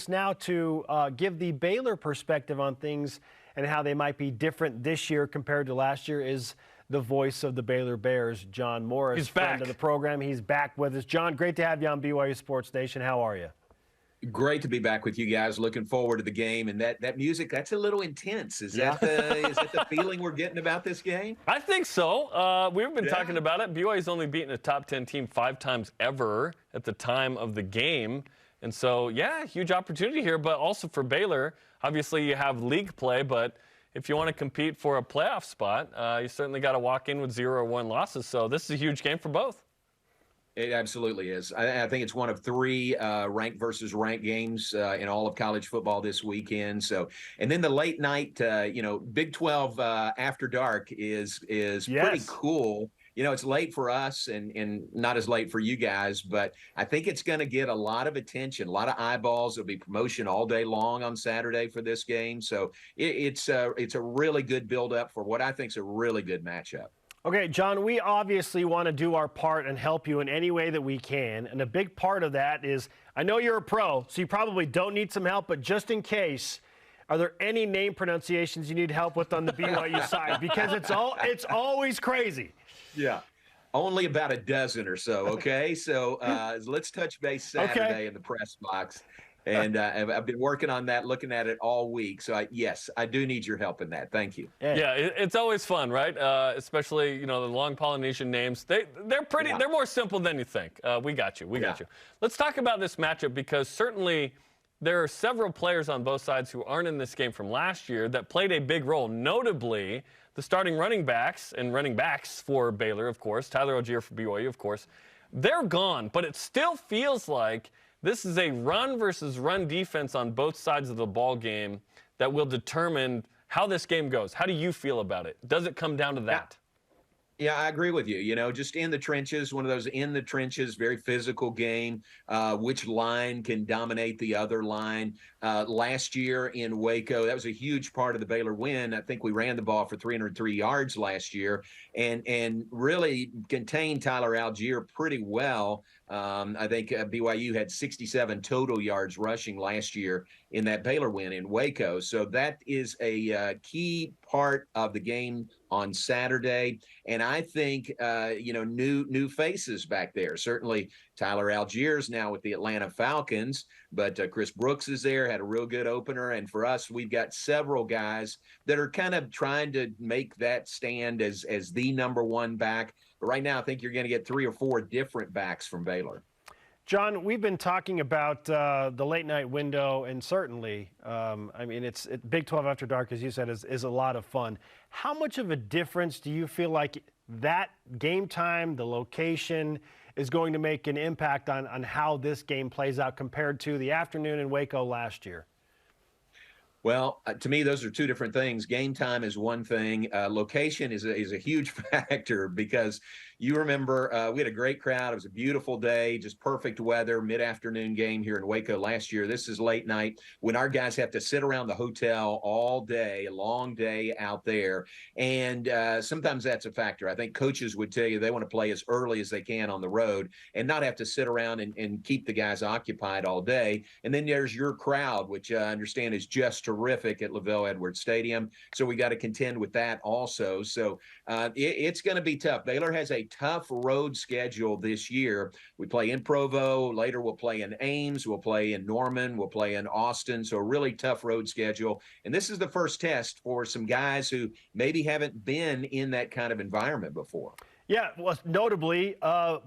us now to give the Baylor perspective on things and how they might be different this year compared to last year is the voice of the Baylor Bears, John Morris. He's friend back. of the program. He's back with us. John, great to have you on BYU Sports Nation. How are you? Great to be back with you guys. Looking forward to the game. And that music, that's a little intense. Is that the feeling we're getting about this game? I think so. We've been talking about it. BYU's only beaten a top 10 team 5 times ever at the time of the game. And so, yeah, huge opportunity here. But also for Baylor, obviously you have league play. But if you want to compete for a playoff spot, you certainly got to walk in with 0 or 1 losses. So this is a huge game for both. It absolutely is. I think it's one of 3 ranked versus ranked games in all of college football this weekend. So, and then the late night, Big 12 after dark is pretty cool. You know, it's late for us and not as late for you guys, but I think it's going to get a lot of attention, a lot of eyeballs. There'll be promotion all day long on Saturday for this game. So it's a really good build-up for what I think is a really good matchup. Okay, John, we obviously want to do our part and help you in any way that we can. And a big part of that is, I know you're a pro, so you probably don't need some help, but just in case, are there any name pronunciations you need help with on the BYU side? Because it's always crazy. Yeah. Only about a dozen or so, okay? So let's touch base Saturday in the press box. And I've been working on that, looking at it all week. So, yes, I do need your help in that. Thank you. Yeah, it's always fun, right? Especially, the long Polynesian names. They're pretty. Yeah. They're more simple than you think. We got you. We got you. Let's talk about this matchup because certainly there are several players on both sides who aren't in this game from last year that played a big role, notably the starting running backs and running backs for Baylor, of course, Tyler Algier for BYU, of course. They're gone, but it still feels like this is a run versus run defense on both sides of the ball game that will determine how this game goes. How do you feel about it? Does it come down to that? Yeah, I agree with you. Just in the trenches, one of those in the trenches, very physical game. Which line can dominate the other line? Last year in Waco, that was a huge part of the Baylor win. I think we ran the ball for 303 yards last year and really contained Tyler Algier pretty well. I think BYU had 67 total yards rushing last year in that Baylor win in Waco. So that is a key part of the game on Saturday. And I think, new faces back there. Certainly Tyler Algier's now with the Atlanta Falcons, but Chris Brooks is there, had a real good opener. And for us, we've got several guys that are kind of trying to make that stand as the number 1 back. But right now, I think you're going to get 3 or 4 different backs from Baylor. John, we've been talking about the late night window, and certainly, it's Big 12 After Dark, as you said, is a lot of fun. How much of a difference do you feel like that game time, the location, is going to make an impact on how this game plays out compared to the afternoon in Waco last year? Well, to me, those are 2 different things. Game time is one thing. Location is a huge factor because you remember we had a great crowd. It was a beautiful day, just perfect weather, mid-afternoon game here in Waco last year. This is late night when our guys have to sit around the hotel all day, a long day out there. And sometimes that's a factor. I think coaches would tell you they want to play as early as they can on the road and not have to sit around and keep the guys occupied all day. And then there's your crowd, which I understand is just terrific at LaVell Edwards Stadium. So we got to contend with that also. So it's going to be tough. Baylor has a tough road schedule this year. We play in Provo. Later we'll play in Ames. We'll play in Norman. We'll play in Austin. So a really tough road schedule. And this is the first test for some guys who maybe haven't been in that kind of environment before. Yeah, well, notably,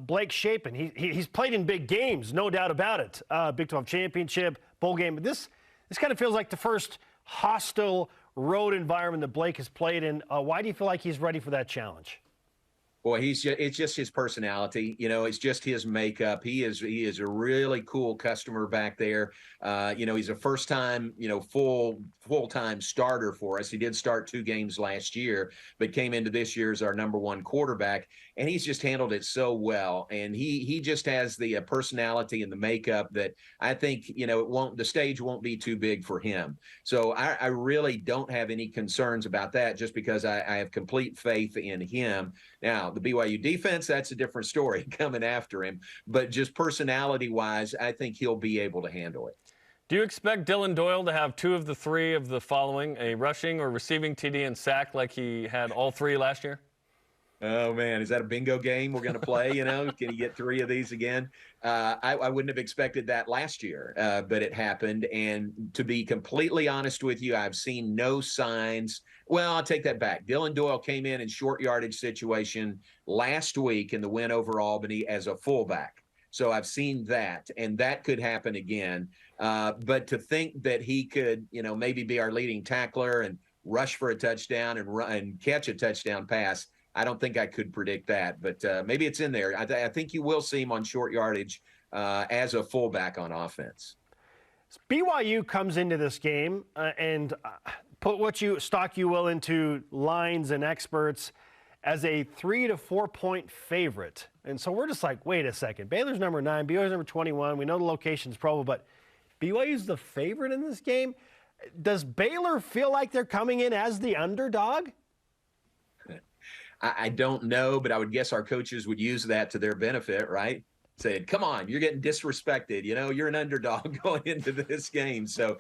Blake Shapen. He's played in big games, no doubt about it. Big 12 championship, bowl game. But this kind of feels like the first hostile road environment that Blake has played in. Why do you feel like he's ready for that challenge? Boy, it's just his personality. It's just his makeup. He is a really cool customer back there. He's a first-time, full-time starter for us. He did start 2 games last year, but came into this year as our number 1 quarterback, and he's just handled it so well. And he just has the personality and the makeup that I think, the stage won't be too big for him. So I really don't have any concerns about that just because I have complete faith in him. Now, the BYU defense, that's a different story coming after him. But just personality-wise, I think he'll be able to handle it. Do you expect Dylan Doyle to have 2 of the 3 of the following, a rushing or receiving TD and sack like he had all 3 last year? Oh, man, is that a bingo game we're going to play? Can he get 3 of these again? I wouldn't have expected that last year, but it happened. And to be completely honest with you, I've seen no signs. Well, I'll take that back. Dylan Doyle came in short yardage situation last week in the win over Albany as a fullback. So I've seen that, and that could happen again. But to think that he could, maybe be our leading tackler and rush for a touchdown and run and catch a touchdown pass, I don't think I could predict that, but maybe it's in there. I think you will see him on short yardage as a fullback on offense. BYU comes into this game and put what stock you will into lines and experts as a 3 to 4 point favorite. And so we're just like, wait a second. Baylor's number 9, BYU's number 21. We know the location's probable, but BYU's the favorite in this game. Does Baylor feel like they're coming in as the underdog? I don't know, but I would guess our coaches would use that to their benefit, right? Saying, come on, you're getting disrespected. You're an underdog going into this game. So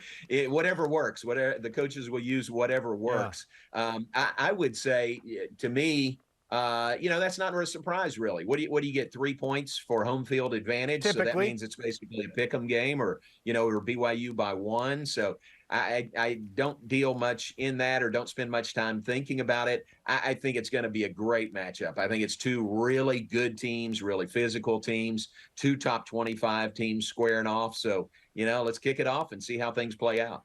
whatever works, whatever the coaches will use, whatever works. Yeah. I would say, to me, that's not a surprise, really. What do you get? 3 points for home field advantage? Typically. So that means it's basically a pick'em game, or BYU by 1. So I don't deal much in that, or don't spend much time thinking about it. I think it's going to be a great matchup. I think it's 2 really good teams, really physical teams, 2 top 25 teams squaring off. So, let's kick it off and see how things play out.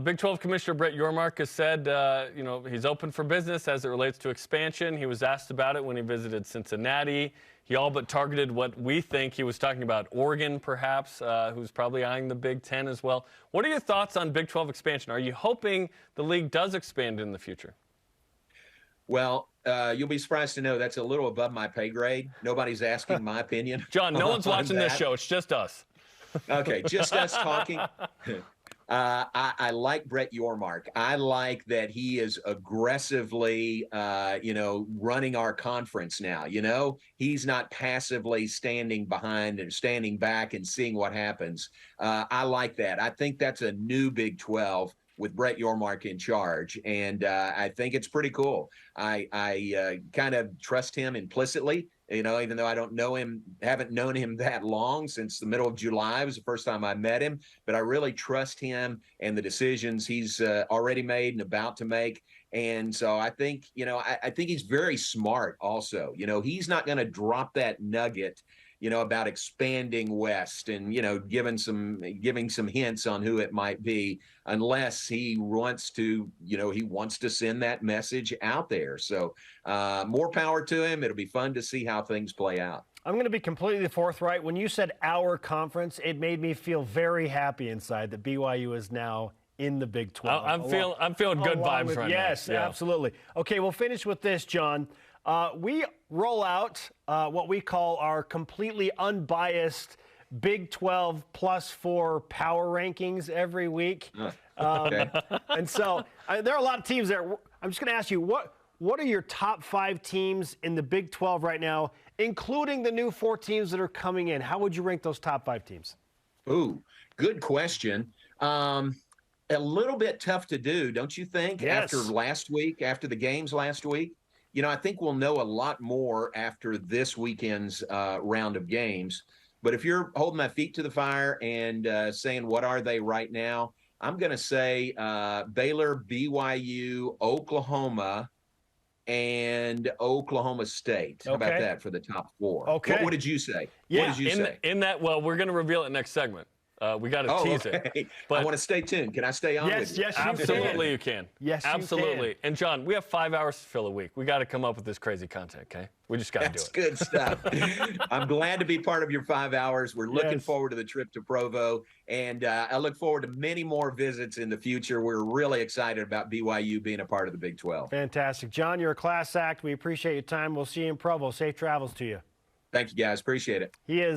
Big 12 Commissioner Brett Yormark has said, he's open for business as it relates to expansion. He was asked about it when he visited Cincinnati. He all but targeted what we think he was talking about, Oregon perhaps, who's probably eyeing the Big 10 as well. What are your thoughts on Big 12 expansion? Are you hoping the league does expand in the future? Well, you'll be surprised to know that's a little above my pay grade. Nobody's asking my opinion. John, no one's watching this show. It's just us. Okay, just us talking. I like Brett Yormark. I like that he is aggressively, running our conference now. He's not passively standing behind and standing back and seeing what happens. I like that. I think that's a new Big 12 with Brett Yormark in charge, and I think it's pretty cool. I kind of trust him implicitly. Even though I don't know him, haven't known him that long, since the middle of July was the first time I met him, but I really trust him and the decisions he's already made and about to make. And so I think, I think he's very smart also. He's not going to drop that nugget, about expanding west and, giving some hints on who it might be, unless he wants to, he wants to send that message out there. So more power to him. It'll be fun to see how things play out. I'm going to be completely forthright. When you said our conference, it made me feel very happy inside that BYU is now in the Big 12. I'm feeling good vibes right now. Yes, absolutely. Okay, we'll finish with this, John. We roll out what we call our completely unbiased Big 12 +4 power rankings every week. Okay. And so there are a lot of teams there. I'm just going to ask you, what are your top 5 teams in the Big 12 right now, including the new 4 teams that are coming in? How would you rank those top 5 teams? Ooh, good question. A little bit tough to do, don't you think? Yes. After the games last week? I think we'll know a lot more after this weekend's round of games. But if you're holding my feet to the fire and saying what are they right now, I'm going to say Baylor, BYU, Oklahoma, and Oklahoma State. How about that for the top 4? Okay. What did you say? Yeah, what did you say? Well, we're going to reveal it next segment. We got to tease it. But I want to stay tuned. Can I stay on with you? Yes, absolutely you can. Yes, absolutely. You can. And John, we have 5 hours to fill a week. We got to come up with this crazy content, okay? We just got to do it. That's good stuff. I'm glad to be part of your 5 hours. We're looking forward to the trip to Provo, and I look forward to many more visits in the future. We're really excited about BYU being a part of the Big 12. Fantastic. John, you're a class act. We appreciate your time. We'll see you in Provo. Safe travels to you. Thank you, guys. Appreciate it. He is